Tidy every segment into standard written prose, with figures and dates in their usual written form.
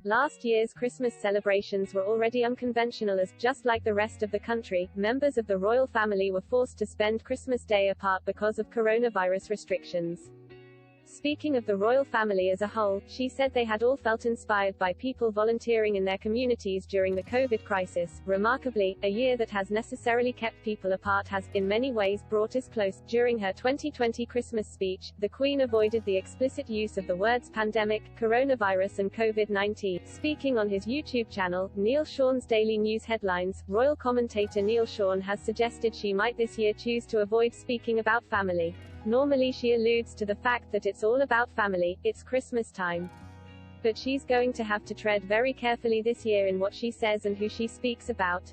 Last year's Christmas celebrations were already unconventional as, just like the rest of the country, members of the royal family were forced to spend Christmas Day apart because of coronavirus restrictions. Speaking of the royal family as a whole, she said they had all felt inspired by people volunteering in their communities during the COVID crisis. Remarkably, a year that has necessarily kept people apart has, in many ways, brought us close. During her 2020 Christmas speech, the Queen avoided the explicit use of the words pandemic, coronavirus and COVID-19. Speaking on his YouTube channel, Neil Sean's Daily News Headlines, royal commentator Neil Sean has suggested she might this year choose to avoid speaking about family. Normally she alludes to the fact that it's all about family, it's Christmas time. But she's going to have to tread very carefully this year in what she says and who she speaks about.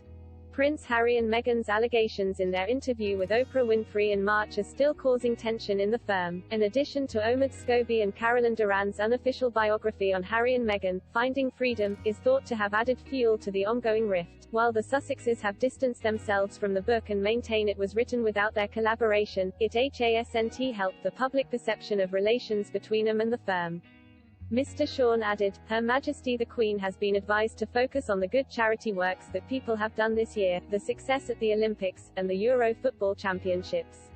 Prince Harry and Meghan's allegations in their interview with Oprah Winfrey in March are still causing tension in the firm. In addition to Omid Scobie and Carolyn Durand's unofficial biography on Harry and Meghan, Finding Freedom, is thought to have added fuel to the ongoing rift. While the Sussexes have distanced themselves from the book and maintain it was written without their collaboration, it hasn't helped the public perception of relations between them and the firm. Mr. Sean added, Her Majesty the Queen has been advised to focus on the good charity works that people have done this year, the success at the Olympics, and the Euro Football Championships.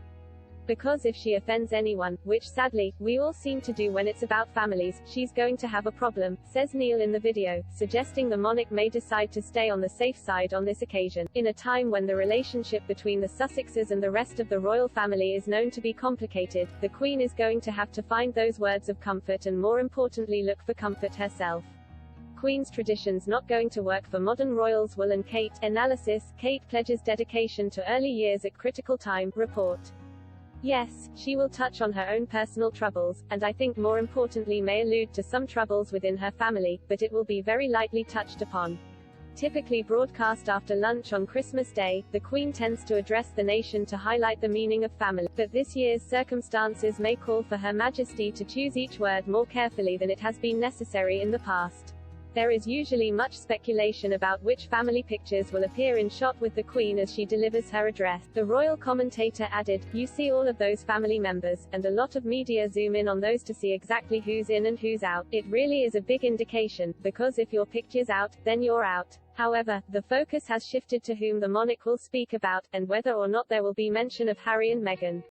Because if she offends anyone, which sadly, we all seem to do when it's about families, she's going to have a problem, says Neil in the video, suggesting the monarch may decide to stay on the safe side on this occasion. In a time when the relationship between the Sussexes and the rest of the royal family is known to be complicated, the Queen is going to have to find those words of comfort and more importantly look for comfort herself. Queen's traditions not going to work for modern royals. Will and Kate. Analysis. Kate pledges dedication to early years at critical time. Report. Yes, she will touch on her own personal troubles, and I think more importantly may allude to some troubles within her family, but it will be very lightly touched upon. Typically broadcast after lunch on Christmas Day, the Queen tends to address the nation to highlight the meaning of family, but this year's circumstances may call for Her Majesty to choose each word more carefully than it has been necessary in the past. There is usually much speculation about which family pictures will appear in shot with the Queen as she delivers her address. The royal commentator added, You see all of those family members, and a lot of media zoom in on those to see exactly who's in and who's out. It really is a big indication, because if your picture's out, then you're out. However, the focus has shifted to whom the monarch will speak about, and whether or not there will be mention of Harry and Meghan.